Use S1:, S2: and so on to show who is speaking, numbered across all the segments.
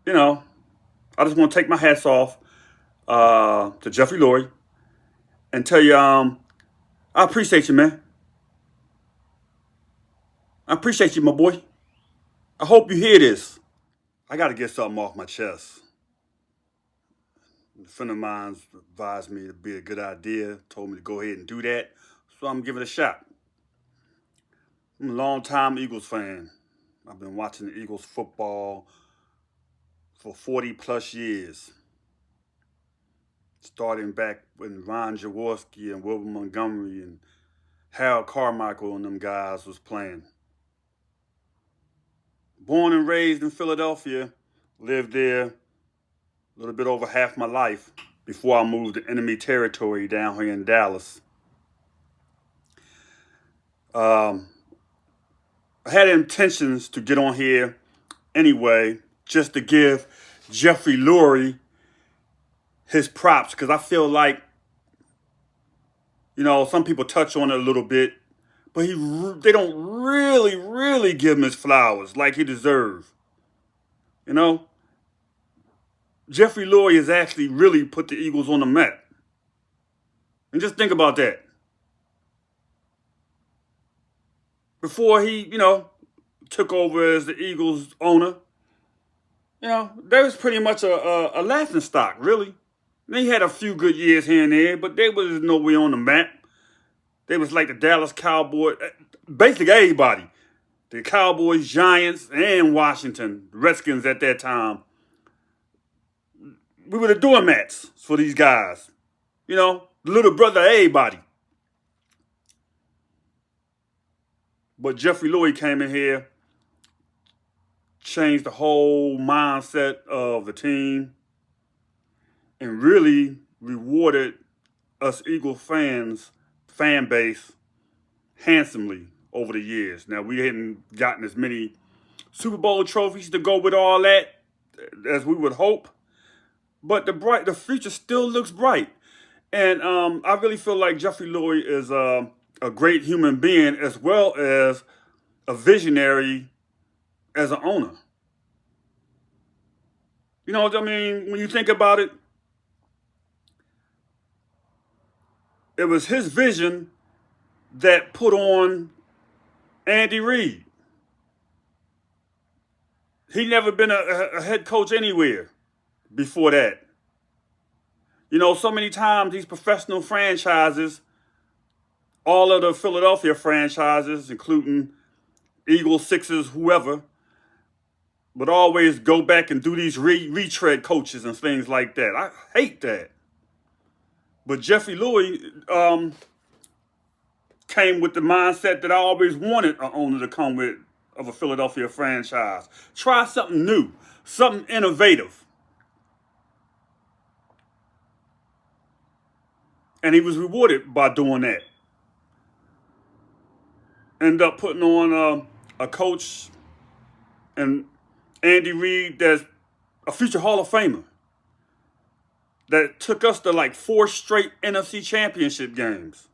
S1: you know, I just want to take my hats off to Jeffrey Lurie and tell you, I appreciate you, man. I appreciate you, my boy. I hope you hear this. I got to get something off my chest. A friend of mine advised me it'd be a good idea, told me to go ahead and do that, so I'm giving it a shot. I'm a long-time Eagles fan. I've been watching the Eagles football for 40 plus years. Starting back when Ron Jaworski and Wilbur Montgomery and Harold Carmichael and them guys was playing. Born and raised in Philadelphia, lived there a little bit over half my life before I moved to enemy territory down here in Dallas. I had intentions to get on here anyway, just to give Jeffrey Lurie his props, because I feel like, some people touch on it a little bit, but they don't really give him his flowers like he deserves. Jeffrey Lurie has actually really put the Eagles on the map. And just think about that. Before he, took over as the Eagles owner, there was pretty much a laughing stock, really. They had a few good years here and there, but they was nowhere on the map. They was like the Dallas Cowboys, basically everybody. The Cowboys, Giants, and Washington Redskins at that time. We were the doormats for these guys. The little brother of everybody. But Jeffrey Lurie came in here, changed the whole mindset of the team, and really rewarded us Eagle fan base, handsomely over the years. Now, we hadn't gotten as many Super Bowl trophies to go with all that as we would hope, but the future still looks bright. And I really feel like Jeffrey Lurie is a great human being as well as a visionary as an owner. You know what I mean? When you think about it, it was his vision that put on Andy Reid. He never been a head coach anywhere before that. So many times these professional franchises, all of the Philadelphia franchises, including Eagles, Sixers, whoever, would always go back and do these retread coaches and things like that. I hate that. But Jeffrey Lurie came with the mindset that I always wanted an owner to come with of a Philadelphia franchise. Try something new, something innovative. And he was rewarded by doing that. Ended up putting on a coach and Andy Reid that's a future Hall of Famer that took us to like 4 straight NFC championship games.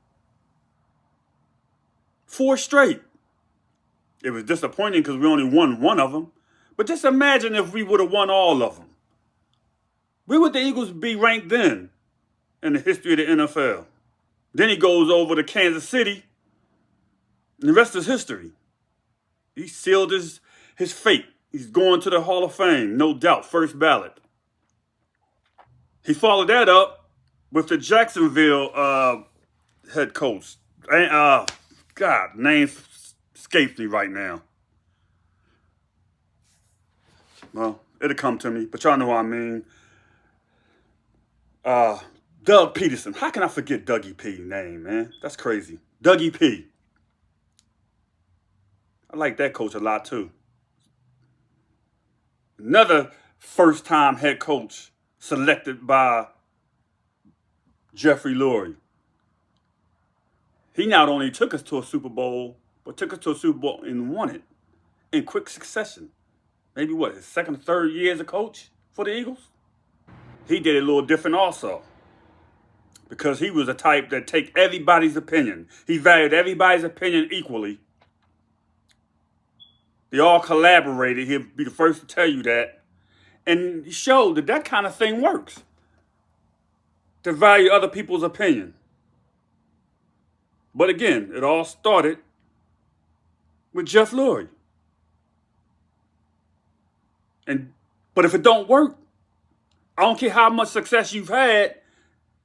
S1: 4 straight. It was disappointing because we only won one of them. But just imagine if we would have won all of them. Where would the Eagles be ranked then in the history of the NFL? Then he goes over to Kansas City, and the rest is history. He sealed his fate. He's going to the Hall of Fame, no doubt, first ballot. He followed that up with the Jacksonville head coach. God, name escapes me right now. Well, it'll come to me, but y'all know what I mean. Doug Peterson. How can I forget Dougie P name, man? That's crazy. Dougie P. I like that coach a lot, too. Another first-time head coach selected by Jeffrey Lurie. He not only took us to a Super Bowl, but took us to a Super Bowl and won it in quick succession. Maybe his second or third year as a coach for the Eagles? He did it a little different also, because he was the type that take everybody's opinion. He valued everybody's opinion equally. They all collaborated. He'll be the first to tell you that. And he showed that that kind of thing works. To value other people's opinion. But again, it all started with Jeff Lurie. But if it don't work, I don't care how much success you've had,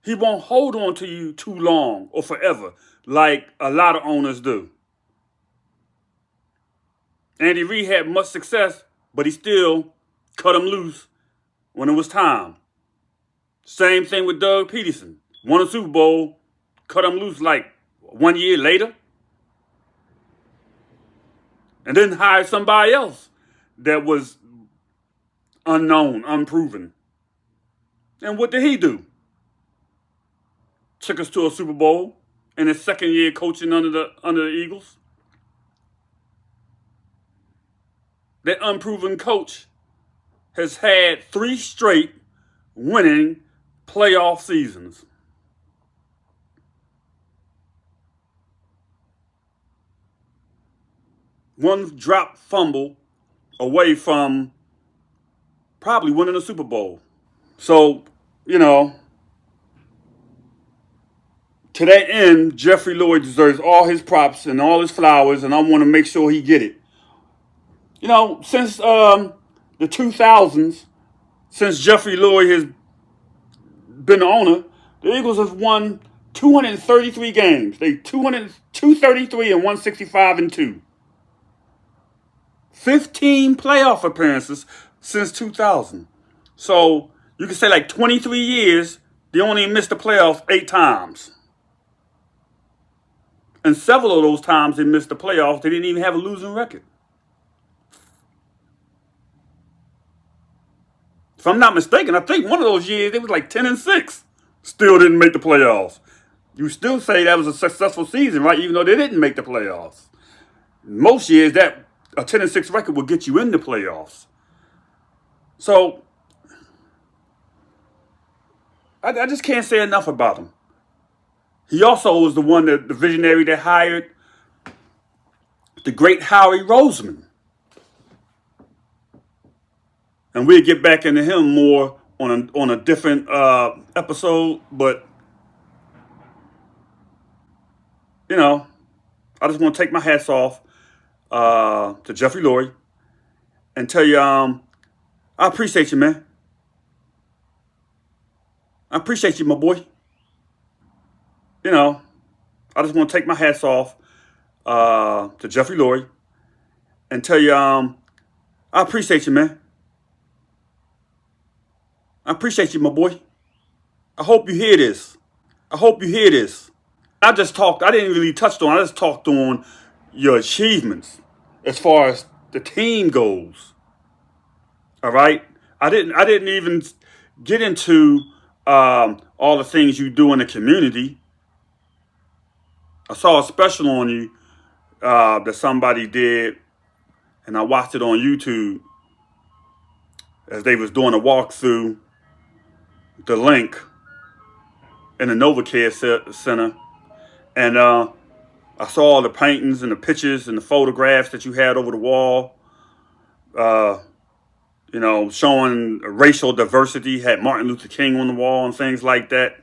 S1: he won't hold on to you too long or forever, like a lot of owners do. Andy Reid had much success, but he still cut him loose when it was time. Same thing with Doug Peterson. Won a Super Bowl, cut him loose like 1 year later, and then hired somebody else that was unknown, unproven. And what did he do? Took us to a Super Bowl in his second year coaching under the Eagles. That unproven coach has had 3 straight winning playoff seasons. One drop fumble away from probably winning a Super Bowl. So, to that end, Jeffrey Lurie deserves all his props and all his flowers, and I want to make sure he get it. Since the 2000s, since Jeffrey Lurie has been the owner, the Eagles have won 233 games. They 233 and 165-2. 15 playoff appearances since 2000. So you can say like 23 years, they only missed the playoffs 8 times. And several of those times they missed the playoffs, they didn't even have a losing record. If I'm not mistaken, I think one of those years it was like 10-6. Still didn't make the playoffs. You still say that was a successful season, right? Even though they didn't make the playoffs. Most years that a 10-6 record will get you in the playoffs. So I just can't say enough about him. He also was the visionary that hired the great Howie Roseman. And we'll get back into him more on a different episode. But, I just want to take my hats off to Jeffrey Lurie and tell you, I appreciate you, man. I appreciate you, my boy. I just want to take my hats off to Jeffrey Lurie and tell you, I appreciate you, man. I appreciate you, my boy. I hope you hear this. I didn't really touch on, I just talked on your achievements as far as the team goes. All right? I didn't even get into all the things you do in the community. I saw a special on you that somebody did, and I watched it on YouTube as they was doing a walkthrough the link in the NovaCare Center. And I saw all the paintings and the pictures and the photographs that you had over the wall, showing racial diversity, had Martin Luther King on the wall and things like that.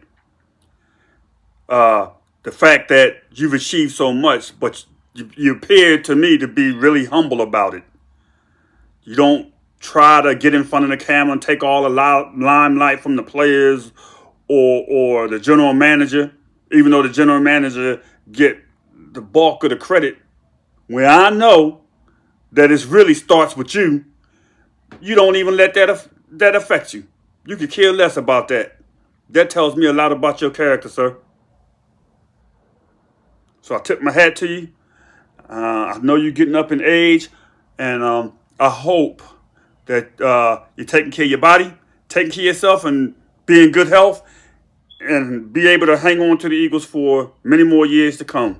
S1: The fact that you've achieved so much, but you appear to me to be really humble about it. You don't try to get in front of the camera and take all the limelight from the players or the general manager, even though the general manager get the bulk of the credit. When I know that it really starts with you, you don't even let that affect you. You could care less about that. That tells me a lot about your character, sir. So I tip my hat to you. I know you're getting up in age, and I hope that you're taking care of your body, taking care of yourself, and be in good health, and be able to hang on to the Eagles for many more years to come.